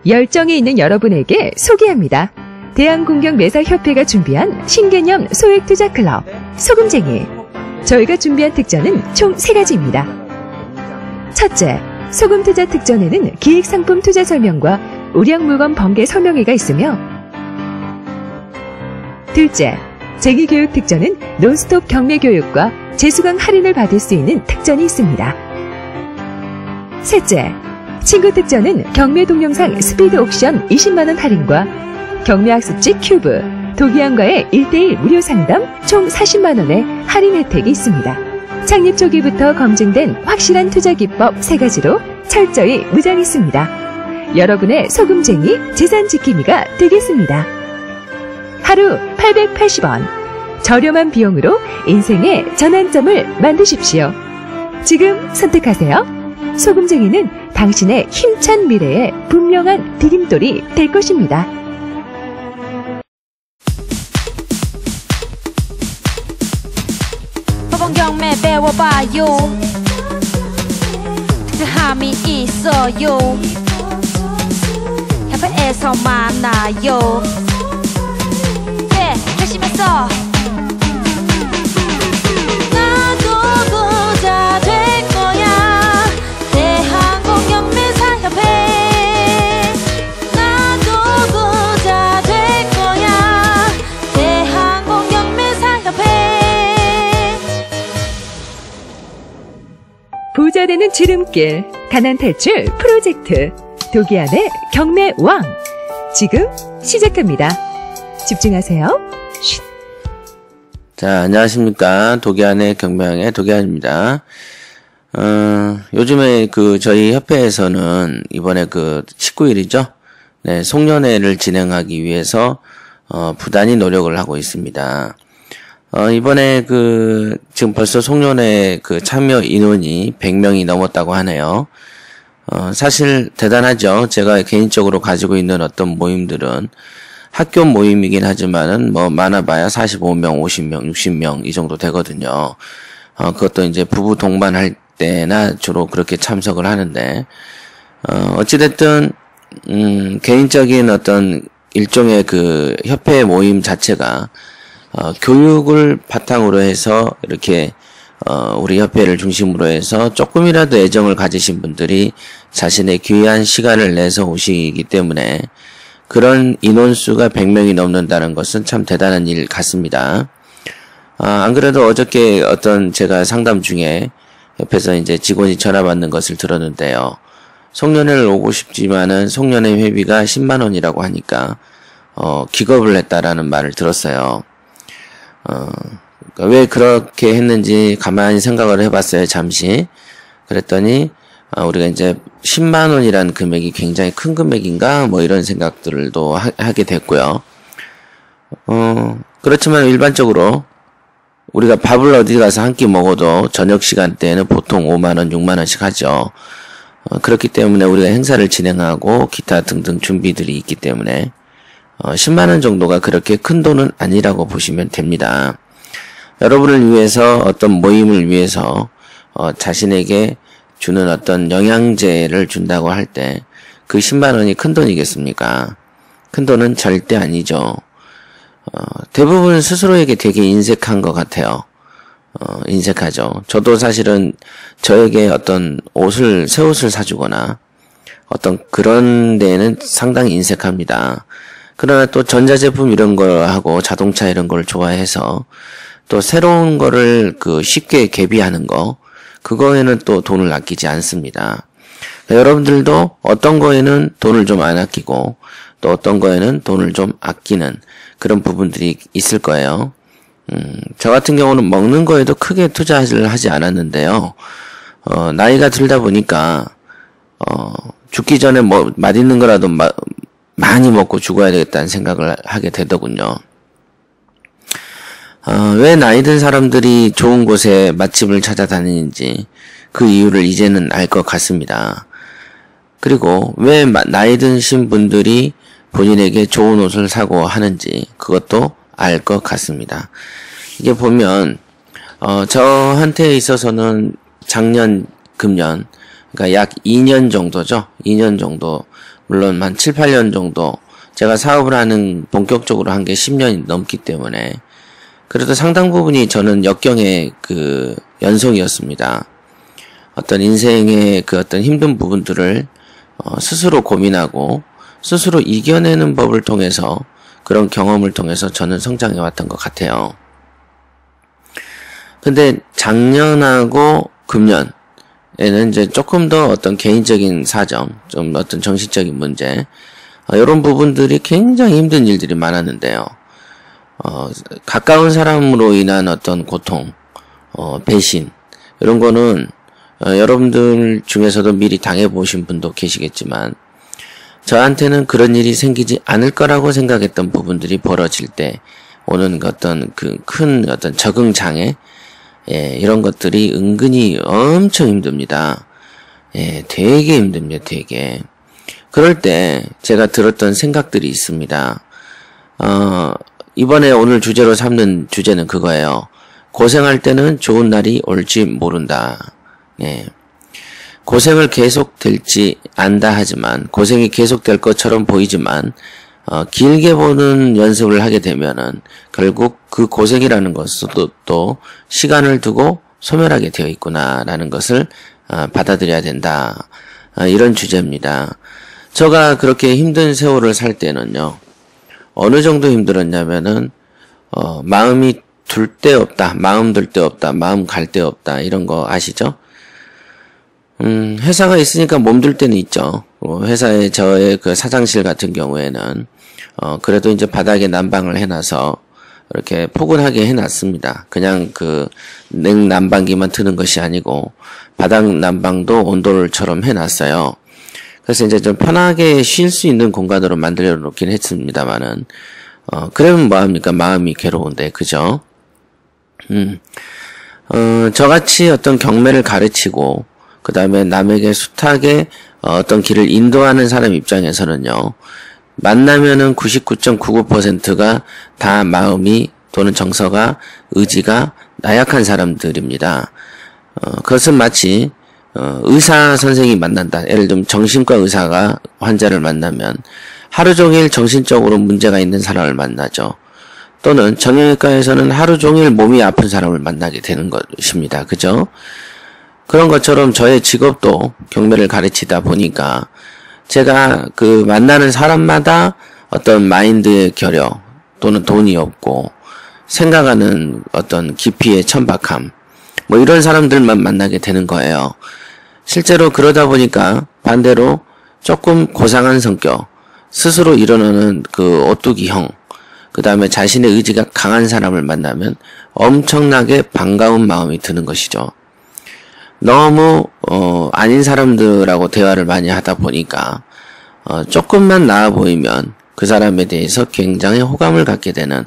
열정이 있는 여러분에게 소개합니다. 대한공경매사협회가 준비한 신개념 소액투자클럽 소금쟁이. 저희가 준비한 특전은 총 3가지입니다. 첫째, 소금투자 특전에는 기획상품 투자 설명과 우량물건 번개 설명회가 있으며, 둘째, 쟁의교육 특전은 논스톱 경매교육과 재수강 할인을 받을 수 있는 특전이 있습니다. 셋째, 친구 특전은 경매 동영상 스피드 옥션 20만원 할인과 경매학습지 큐브, 도기안과의 1:1 무료 상담 총 40만원의 할인 혜택이 있습니다. 창립 초기부터 검증된 확실한 투자 기법 3가지로 철저히 무장했습니다. 여러분의 소금쟁이 재산 지킴이가 되겠습니다. 하루 880원. 저렴한 비용으로 인생의 전환점을 만드십시오. 지금 선택하세요. 소금쟁이는 당신의 힘찬 미래에 분명한 디딤돌이 될 것입니다. 법원 경매 배워봐요. 특별함이 있어요. 협회에서 만나요. 열심했어. 나도 부자 될 거야. 대한공경매사협회. 나도 부자 될 거야. 대한공경매사협회. 부자 되는 지름길, 가난 탈출 프로젝트 도기안의 경매왕. 지금 시작합니다. 집중하세요. 쉿. 자, 안녕하십니까. 도기안의 경매왕의 도기안입니다. 요즘에 저희 협회에서는 이번에 19일이죠. 네, 송년회를 진행하기 위해서, 부단히 노력을 하고 있습니다. 이번에 지금 벌써 송년회 참여 인원이 100명이 넘었다고 하네요. 사실 대단하죠. 제가 개인적으로 가지고 있는 어떤 모임들은 학교 모임이긴 하지만은 많아봐야 45명, 50명, 60명 이 정도 되거든요. 그것도 이제 부부 동반할 때나 주로 그렇게 참석을 하는데, 어찌됐든, 개인적인 어떤 일종의 협회 모임 자체가, 교육을 바탕으로 해서 이렇게, 우리 협회를 중심으로 해서 조금이라도 애정을 가지신 분들이 자신의 귀한 시간을 내서 오시기 때문에 그런 인원수가 100명이 넘는다는 것은 참 대단한 일 같습니다. 안 그래도 어저께 제가 상담 중에 옆에서 이제 직원이 전화 받는 것을 들었는데요. 송년회를 오고 싶지만은 송년회 회비가 10만원이라고 하니까, 기겁을 했다라는 말을 들었어요. 왜 그렇게 했는지 가만히 생각을 해봤어요, 잠시. 그랬더니, 우리가 이제 10만원이라는 금액이 굉장히 큰 금액인가? 이런 생각들도 하게 됐고요. 그렇지만 일반적으로 우리가 밥을 어디 가서 한 끼 먹어도 저녁 시간대에는 보통 5만원, 6만원씩 하죠. 그렇기 때문에 우리가 행사를 진행하고 기타 등등 준비들이 있기 때문에 10만원 정도가 그렇게 큰 돈은 아니라고 보시면 됩니다. 여러분을 위해서 어떤 모임을 위해서 자신에게 주는 어떤 영양제를 준다고 할 때 그 10만원이 큰 돈이겠습니까? 큰 돈은 절대 아니죠. 대부분 스스로에게 되게 인색한 것 같아요. 인색하죠. 저도 사실은 저에게 어떤 새 옷을 사주거나 어떤 그런 데에는 상당히 인색합니다. 그러나 또 전자제품 이런 걸 하고 자동차 이런 걸 좋아해서 또 새로운 거를 쉽게 개비하는 거, 그거에는 또 돈을 아끼지 않습니다. 여러분들도 어떤 거에는 돈을 좀 안 아끼고 또 어떤 거에는 돈을 좀 아끼는 그런 부분들이 있을 거예요. 저 같은 경우는 먹는 거에도 크게 투자를 하지 않았는데요. 나이가 들다 보니까, 죽기 전에 맛있는 거라도 많이 먹고 죽어야 되겠다는 생각을 하게 되더군요. 왜 나이 든 사람들이 좋은 곳에 맛집을 찾아다니는지 그 이유를 이제는 알 것 같습니다. 그리고 왜 나이 드신 분들이 본인에게 좋은 옷을 사고 하는지 그것도 알 것 같습니다. 이게 보면 저한테 있어서는 작년, 금년, 그러니까 약 2년 정도죠. 2년 정도 물론 한 7, 8년 정도 제가 사업을 하는 본격적으로 한 게 10년이 넘기 때문에 그래도 상당 부분이 저는 역경의 그 연속이었습니다. 어떤 인생의 그 어떤 힘든 부분들을 스스로 고민하고 스스로 이겨내는 법을 통해서 그런 경험을 통해서 저는 성장해 왔던 것 같아요. 근데 작년하고 금년에는 이제 조금 더 어떤 개인적인 사정, 좀 어떤 정신적인 문제, 이런 부분들이 굉장히 힘든 일들이 많았는데요. 가까운 사람으로 인한 어떤 고통, 배신, 이런 거는 여러분들 중에서도 미리 당해보신 분도 계시겠지만 저한테는 그런 일이 생기지 않을 거라고 생각했던 부분들이 벌어질 때 오는 어떤 그 큰 어떤 적응 장애, 이런 것들이 은근히 엄청 힘듭니다. 되게 힘듭니다, 되게. 그럴 때 제가 들었던 생각들이 있습니다. 이번에 오늘 주제로 삼는 주제는 그거예요. 고생할 때는 좋은 날이 올지 모른다. 고생을 계속될지 안다 하지만, 고생이 계속될 것처럼 보이지만, 길게 보는 연습을 하게 되면은, 결국 그 고생이라는 것도 또 시간을 두고 소멸하게 되어 있구나라는 것을 받아들여야 된다. 이런 주제입니다. 제가 그렇게 힘든 세월을 살 때는요, 어느 정도 힘들었냐면은, 마음이 둘 데 없다, 마음 둘 데 없다, 마음 갈 데 없다, 이런 거 아시죠? 회사가 있으니까 몸둘 때는 있죠. 회사에 저의 그 사장실 같은 경우에는, 그래도 이제 바닥에 난방을 해놔서, 이렇게 포근하게 해놨습니다. 그냥 그 냉난방기만 트는 것이 아니고, 바닥 난방도 온돌처럼 해놨어요. 그래서 이제 좀 편하게 쉴 수 있는 공간으로 만들어 놓긴 했습니다만은, 그러면 뭐합니까? 마음이 괴로운데, 그죠? 저같이 어떤 경매를 가르치고, 그 다음에 남에게 숱하게 어떤 길을 인도하는 사람 입장에서는요, 만나면은 99.99%가 다 마음이 또는 정서가, 의지가 나약한 사람들입니다. 그것은 마치 의사 선생이 만난다. 예를 들면 정신과 의사가 환자를 만나면 하루 종일 정신적으로 문제가 있는 사람을 만나죠. 또는 정형외과에서는 하루 종일 몸이 아픈 사람을 만나게 되는 것입니다. 그죠? 그런 것처럼 저의 직업도 경매를 가르치다 보니까 제가 그 만나는 사람마다 어떤 마인드의 결여 또는 돈이 없고 생각하는 어떤 깊이의 천박함, 뭐 이런 사람들만 만나게 되는 거예요. 실제로 그러다 보니까 반대로 조금 고상한 성격, 스스로 일어나는 그 오뚜기형, 그 다음에 자신의 의지가 강한 사람을 만나면 엄청나게 반가운 마음이 드는 것이죠. 너무 아닌 사람들하고 대화를 많이 하다 보니까 조금만 나아 보이면 그 사람에 대해서 굉장히 호감을 갖게 되는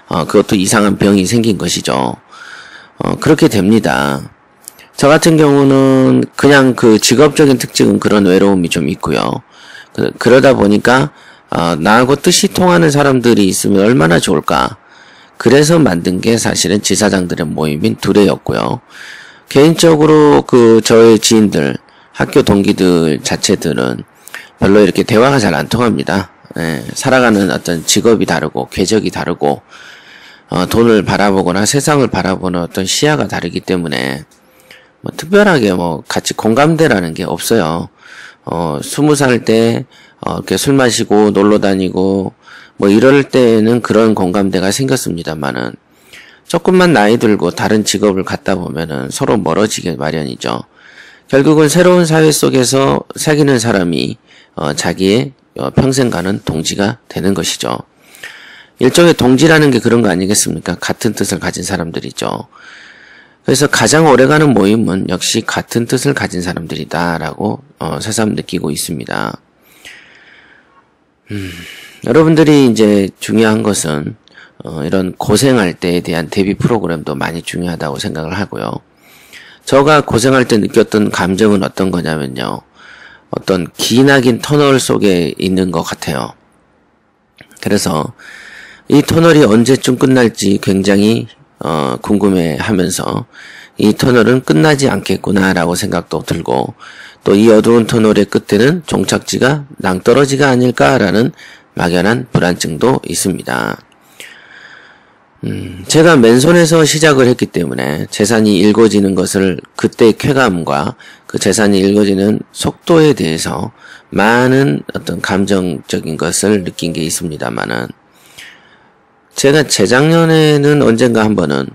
그것도 이상한 병이 생긴 것이죠. 그렇게 됩니다. 저 같은 경우는 그냥 그 직업적인 특징은 그런 외로움이 좀 있고요. 그러다 보니까 나하고 뜻이 통하는 사람들이 있으면 얼마나 좋을까. 그래서 만든 게 사실은 지사장들의 모임인 두레였고요. 개인적으로 그 저의 지인들, 학교 동기들 자체들은 별로 이렇게 대화가 잘 안 통합니다. 살아가는 어떤 직업이 다르고 궤적이 다르고 돈을 바라보거나 세상을 바라보는 어떤 시야가 다르기 때문에 뭐 특별하게 뭐 같이 공감대라는 게 없어요. 20살 때 이렇게 술 마시고 놀러 다니고 뭐 이럴 때는 그런 공감대가 생겼습니다만은 조금만 나이 들고 다른 직업을 갖다 보면은 서로 멀어지게 마련이죠. 결국은 새로운 사회 속에서 사귀는 사람이 자기의 평생 가는 동지가 되는 것이죠. 일종의 동지라는 게 그런 거 아니겠습니까? 같은 뜻을 가진 사람들이죠. 그래서 가장 오래가는 모임은 역시 같은 뜻을 가진 사람들이다라고 새삼 느끼고 있습니다. 여러분들이 이제 중요한 것은 이런 고생할 때에 대한 대비 프로그램도 많이 중요하다고 생각을 하고요. 제가 고생할 때 느꼈던 감정은 어떤 거냐면요. 어떤 기나긴 터널 속에 있는 것 같아요. 그래서 이 터널이 언제쯤 끝날지 굉장히 궁금해하면서 이 터널은 끝나지 않겠구나라고 생각도 들고 또 이 어두운 터널의 끝에는 종착지가 낭떠러지가 아닐까라는 막연한 불안증도 있습니다. 제가 맨손에서 시작을 했기 때문에 재산이 읽어지는 것을 그때의 쾌감과 그 재산이 읽어지는 속도에 대해서 많은 어떤 감정적인 것을 느낀 게 있습니다만은 제가 재작년에는 언젠가 한 번은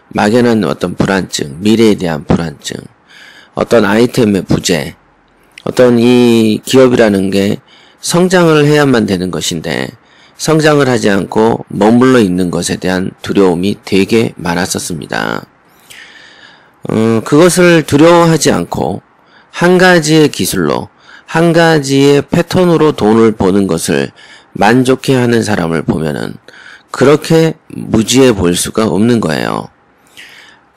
막연한 어떤 불안증, 미래에 대한 불안증, 어떤 아이템의 부재, 어떤 이 기업이라는 게 성장을 해야만 되는 것인데 성장을 하지 않고 머물러 있는 것에 대한 두려움이 되게 많았었습니다. 그것을 두려워하지 않고 한 가지의 기술로, 한 가지의 패턴으로 돈을 버는 것을 만족해 하는 사람을 보면은 그렇게 무지해 보일 수가 없는 거예요.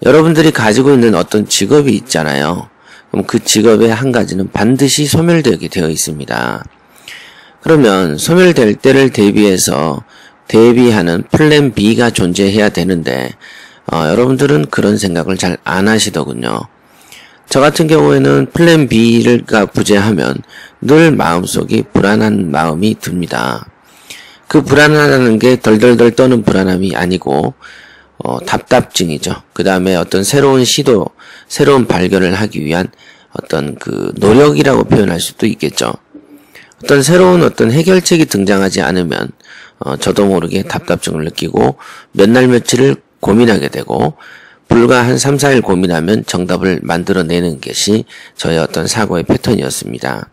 여러분들이 가지고 있는 어떤 직업이 있잖아요. 그럼 그 직업의 한 가지는 반드시 소멸되게 되어 있습니다. 그러면 소멸될 때를 대비해서 대비하는 플랜 B가 존재해야 되는데 여러분들은 그런 생각을 잘 안 하시더군요. 저 같은 경우에는 플랜 B가 부재하면 늘 마음속이 불안한 마음이 듭니다. 그 불안하다는 게 덜덜덜 떠는 불안함이 아니고 답답증이죠. 그 다음에 어떤 새로운 시도, 새로운 발견을 하기 위한 어떤 그 노력이라고 표현할 수도 있겠죠. 어떤 새로운 어떤 해결책이 등장하지 않으면 저도 모르게 답답증을 느끼고 몇 날 며칠을 고민하게 되고 불과 한 3, 4일 고민하면 정답을 만들어내는 것이 저의 어떤 사고의 패턴이었습니다.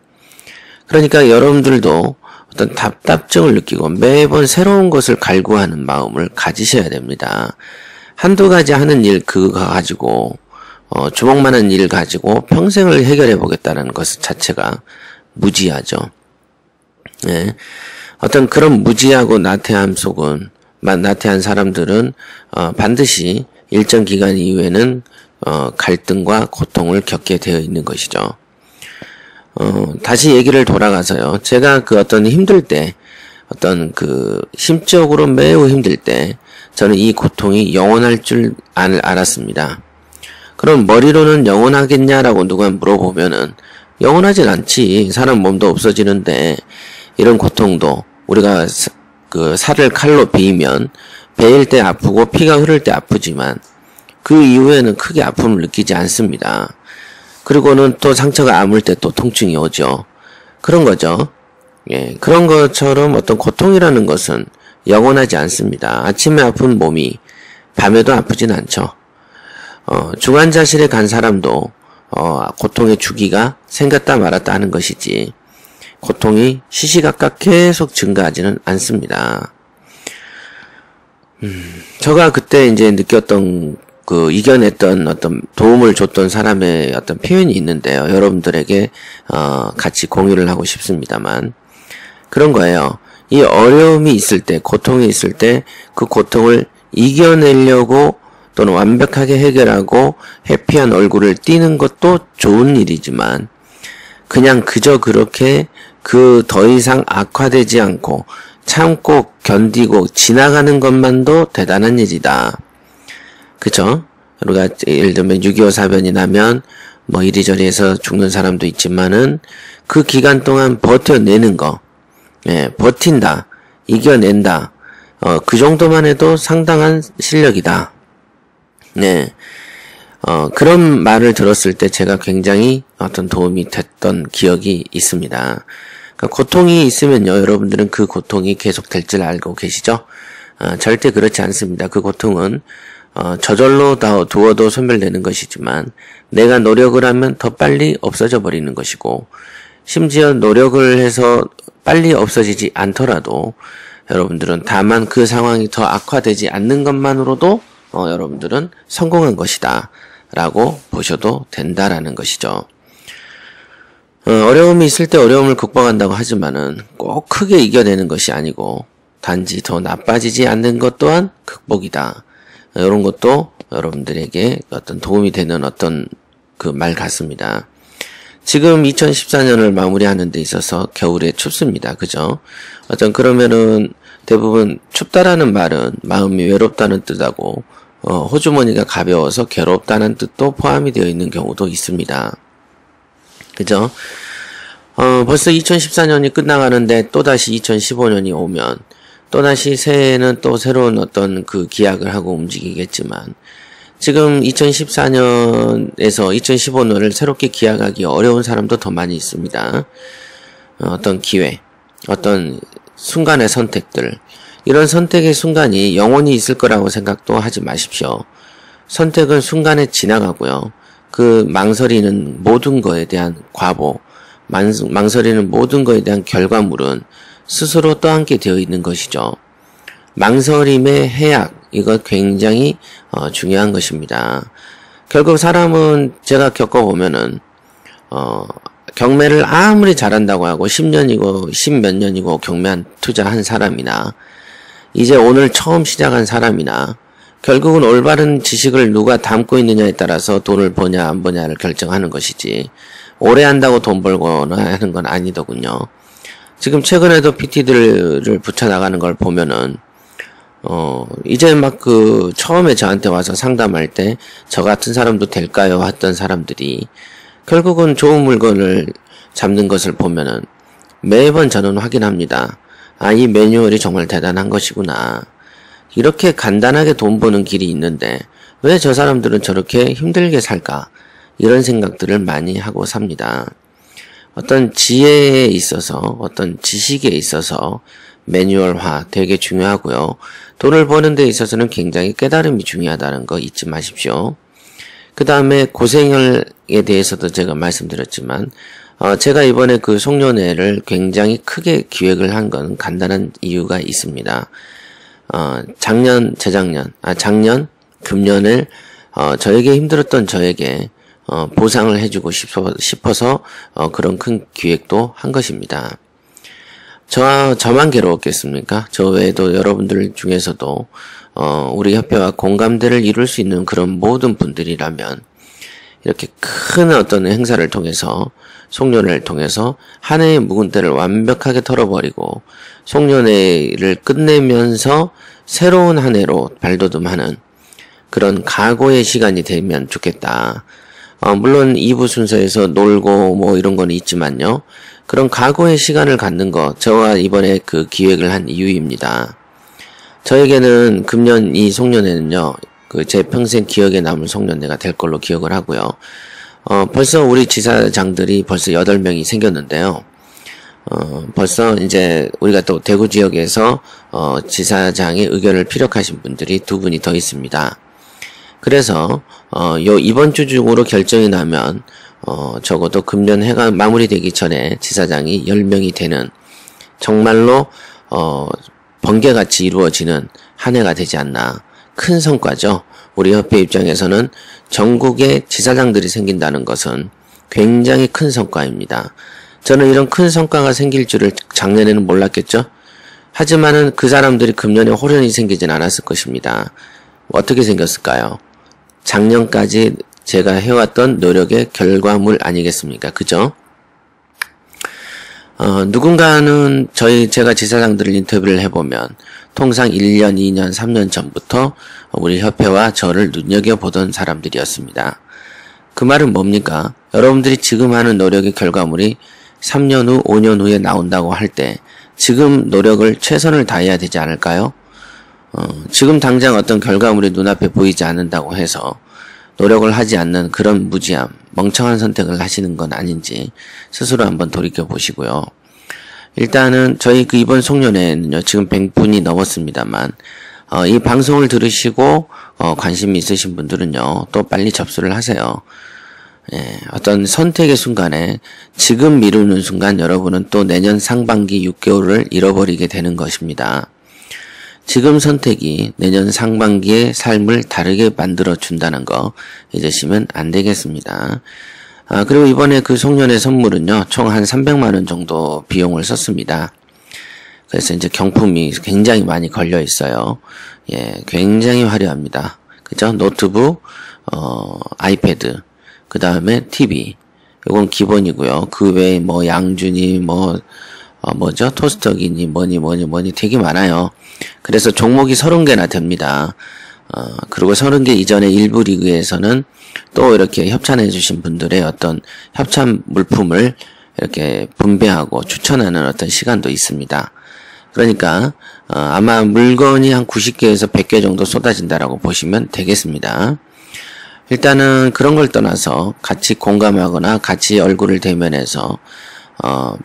그러니까 여러분들도 어떤 답답증을 느끼고 매번 새로운 것을 갈구하는 마음을 가지셔야 됩니다. 한두 가지 하는 일 그거 가지고 주먹만한 일 가지고 평생을 해결해 보겠다는 것 자체가 무지하죠. 네. 어떤 그런 무지하고 나태한 사람들은 반드시 일정 기간 이후에는 갈등과 고통을 겪게 되어 있는 것이죠. 다시 얘기를 돌아가서요. 제가 그 어떤 힘들 때, 어떤 그 심적으로 매우 힘들 때 저는 이 고통이 영원할 줄 알았습니다. 그럼 머리로는 영원하겠냐라고 누가 물어보면은 영원하진 않지. 사람 몸도 없어지는데 이런 고통도 우리가 그 살을 칼로 베이면 베일 때 아프고 피가 흐를 때 아프지만 그 이후에는 크게 아픔을 느끼지 않습니다. 그리고는 또 상처가 아물 때 또 통증이 오죠. 그런 거죠. 예, 그런 것처럼 어떤 고통이라는 것은 영원하지 않습니다. 아침에 아픈 몸이 밤에도 아프진 않죠. 중환자실에 간 사람도 고통의 주기가 생겼다 말았다 하는 것이지 고통이 시시각각 계속 증가하지는 않습니다. 제가 그때 이제 느꼈던 그 이겨냈던 어떤 도움을 줬던 사람의 어떤 표현이 있는데요. 여러분들에게 같이 공유를 하고 싶습니다만 그런 거예요. 이 어려움이 있을 때, 고통이 있을 때 그 고통을 이겨내려고 또는 완벽하게 해결하고 해피한 얼굴을 띠는 것도 좋은 일이지만 그냥 그저 그렇게 그 더 이상 악화되지 않고 참고 견디고 지나가는 것만도 대단한 일이다. 그쵸? 우리가 예를 들면 6.25 사변이 나면 뭐 이리저리 해서 죽는 사람도 있지만은 그 기간 동안 버텨내는 거, 예, 버틴다, 이겨낸다, 그 정도만 해도 상당한 실력이다. 네. 그런 말을 들었을 때 제가 굉장히 어떤 도움이 됐던 기억이 있습니다. 그러니까 고통이 있으면요, 여러분들은 그 고통이 계속될 줄 알고 계시죠? 절대 그렇지 않습니다. 그 고통은 저절로 두어도 소멸되는 것이지만 내가 노력을 하면 더 빨리 없어져 버리는 것이고 심지어 노력을 해서 빨리 없어지지 않더라도 여러분들은 다만 그 상황이 더 악화되지 않는 것만으로도 여러분들은 성공한 것이다 라고 보셔도 된다라는 것이죠. 어려움이 있을 때 어려움을 극복한다고 하지만은 꼭 크게 이겨내는 것이 아니고 단지 더 나빠지지 않는 것 또한 극복이다. 이런 것도 여러분들에게 어떤 도움이 되는 어떤 그 말 같습니다. 지금 2014년을 마무리하는 데 있어서 겨울에 춥습니다. 그죠? 그러면은 대부분 춥다라는 말은 마음이 외롭다는 뜻하고 호주머니가 가벼워서 괴롭다는 뜻도 포함이 되어 있는 경우도 있습니다. 그죠? 벌써 2014년이 끝나가는데 또다시 2015년이 오면 또다시 새해에는 또 새로운 어떤 그 기약을 하고 움직이겠지만 지금 2014년에서 2015년을 새롭게 기약하기 어려운 사람도 더 많이 있습니다. 어떤 기회, 어떤 순간의 선택들, 이런 선택의 순간이 영원히 있을 거라고 생각도 하지 마십시오. 선택은 순간에 지나가고요. 그 망설이는 모든 거에 대한 과보, 망설이는 모든 거에 대한 결과물은 스스로 떠안게 되어 있는 것이죠. 망설임의 해악, 이거 굉장히 중요한 것입니다. 결국 사람은 제가 겪어보면은 경매를 아무리 잘한다고 하고 10년이고 10몇 년이고 경매 투자한 사람이나 이제 오늘 처음 시작한 사람이나 결국은 올바른 지식을 누가 담고 있느냐에 따라서 돈을 버냐 안 버냐를 결정하는 것이지 오래 한다고 돈 벌거나 하는 건 아니더군요. 지금 최근에도 PT들을 붙여나가는 걸 보면은 이제 막 처음에 저한테 와서 상담할 때 저 같은 사람도 될까요? 했던 사람들이 결국은 좋은 물건을 잡는 것을 보면은 매번 저는 확인합니다. 아, 이 매뉴얼이 정말 대단한 것이구나. 이렇게 간단하게 돈 버는 길이 있는데 왜 저 사람들은 저렇게 힘들게 살까? 이런 생각들을 많이 하고 삽니다. 어떤 지혜에 있어서, 어떤 지식에 있어서 매뉴얼화 되게 중요하고요. 돈을 버는 데 있어서는 굉장히 깨달음이 중요하다는 거 잊지 마십시오. 그 다음에 고생에 대해서도 제가 말씀드렸지만 제가 이번에 그 송년회를 굉장히 크게 기획을 한 건 간단한 이유가 있습니다. 작년, 금년을 저에게 힘들었던 저에게 보상을 해주고 싶어서 그런 큰 기획도 한 것입니다. 저만 괴로웠겠습니까? 저 외에도 여러분들 중에서도 우리 협회와 공감대를 이룰 수 있는 그런 모든 분들이라면 이렇게 큰 어떤 행사를 통해서 송년회를 통해서 한 해의 묵은 때를 완벽하게 털어버리고 송년회를 끝내면서 새로운 한 해로 발돋움하는 그런 각오의 시간이 되면 좋겠다. 물론 2부 순서에서 놀고 뭐 이런 건 있지만요. 그런 각오의 시간을 갖는 거 저와 이번에 그 기획을 한 이유입니다. 저에게는 금년 이 송년회는요. 제 평생 기억에 남을 송년회가 될 걸로 기억을 하고요. 벌써 우리 지사장들이 벌써 8명이 생겼는데요. 벌써 이제 우리가 또 대구 지역에서 지사장의 의견을 피력하신 분들이 2분이 더 있습니다. 그래서 이번 주 중으로 결정이 나면 적어도 금년 해가 마무리되기 전에 지사장이 10명이 되는 정말로 번개같이 이루어지는 한 해가 되지 않나. 큰 성과죠. 우리 협회 입장에서는 전국에 지사장들이 생긴다는 것은 굉장히 큰 성과입니다. 저는 이런 큰 성과가 생길 줄을 작년에는 몰랐겠죠. 하지만은 그 사람들이 금년에 호련히 생기진 않았을 것입니다. 어떻게 생겼을까요? 작년까지 제가 해왔던 노력의 결과물 아니겠습니까? 그죠? 누군가는 제가 지사장들을 인터뷰를 해보면 통상 1년, 2년, 3년 전부터 우리 협회와 저를 눈여겨보던 사람들이었습니다. 그 말은 뭡니까? 여러분들이 지금 하는 노력의 결과물이 3년 후, 5년 후에 나온다고 할 때 지금 노력을 최선을 다해야 되지 않을까요? 지금 당장 어떤 결과물이 눈앞에 보이지 않는다고 해서 노력을 하지 않는 그런 무지함, 멍청한 선택을 하시는 건 아닌지 스스로 한번 돌이켜 보시고요. 일단은 저희 이번 송년회는요, 지금 100분이 넘었습니다만, 이 방송을 들으시고, 관심이 있으신 분들은요, 또 빨리 접수를 하세요. 예, 어떤 선택의 순간에, 지금 미루는 순간 여러분은 또 내년 상반기 6개월을 잃어버리게 되는 것입니다. 지금 선택이 내년 상반기의 삶을 다르게 만들어준다는 거 잊으시면 안 되겠습니다. 그리고 이번에 그 송년회 선물은요, 총 한 300만원 정도 비용을 썼습니다. 그래서 이제 경품이 굉장히 많이 걸려 있어요. 예, 굉장히 화려합니다. 그죠? 노트북, 아이패드, 그 다음에 TV. 이건 기본이고요. 그 외에 뭐 양준이, 토스터기니, 뭐니 되게 많아요. 그래서 종목이 30개나 됩니다. 그리고 30개 이전의 일부 리그에서는 또 이렇게 협찬해 주신 분들의 어떤 협찬 물품을 이렇게 분배하고 추천하는 어떤 시간도 있습니다. 그러니까 아마 물건이 한 90개에서 100개 정도 쏟아진다라고 보시면 되겠습니다. 일단은 그런 걸 떠나서 같이 공감하거나 같이 얼굴을 대면해서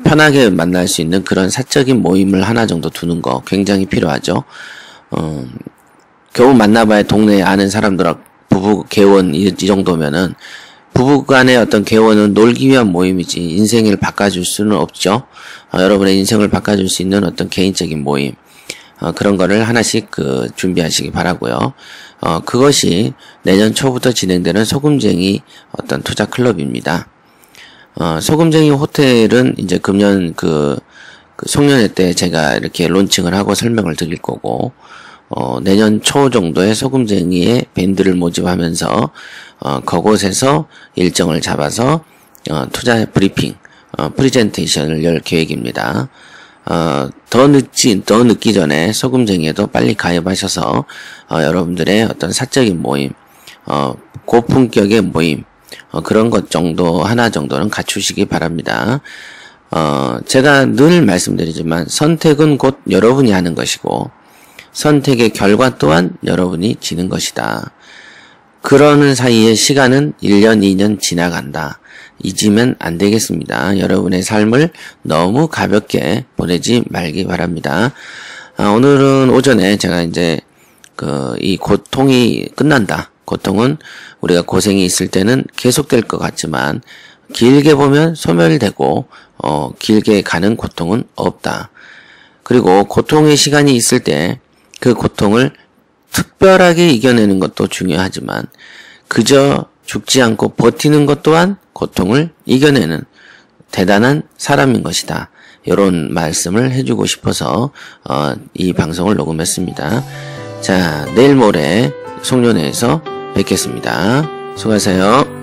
편하게 만날 수 있는 그런 사적인 모임을 하나 정도 두는 거 굉장히 필요하죠. 겨우 만나봐야 동네에 아는 사람들하고 부부 개원 이 정도면은 부부 간의 어떤 개원은 놀기 위한 모임이지 인생을 바꿔줄 수는 없죠. 여러분의 인생을 바꿔줄 수 있는 어떤 개인적인 모임 그런 거를 하나씩 준비하시기 바라고요. 그것이 내년 초부터 진행되는 소금쟁이 어떤 투자 클럽입니다. 소금쟁이 호텔은 이제 금년 송년회 때 제가 이렇게 론칭을 하고 설명을 드릴 거고, 내년 초 정도에 소금쟁이의 밴드를 모집하면서, 그곳에서 일정을 잡아서, 투자 브리핑, 프리젠테이션을 열 계획입니다. 더 늦기 전에 소금쟁이에도 빨리 가입하셔서, 여러분들의 어떤 사적인 모임, 고품격의 모임, 그런 것 정도, 하나 정도는 갖추시기 바랍니다. 제가 늘 말씀드리지만, 선택은 곧 여러분이 하는 것이고, 선택의 결과 또한 여러분이 지는 것이다. 그러는 사이에 시간은 1년, 2년 지나간다. 잊으면 안 되겠습니다. 여러분의 삶을 너무 가볍게 보내지 말기 바랍니다. 오늘은 오전에 제가 이제, 이 고통이 끝난다. 고통은 우리가 고생이 있을 때는 계속될 것 같지만 길게 보면 소멸되고 길게 가는 고통은 없다. 그리고 고통의 시간이 있을 때 그 고통을 특별하게 이겨내는 것도 중요하지만 그저 죽지 않고 버티는 것 또한 고통을 이겨내는 대단한 사람인 것이다. 이런 말씀을 해주고 싶어서 이 방송을 녹음했습니다. 자, 내일 모레 송년회에서 뵙겠습니다. 수고하세요.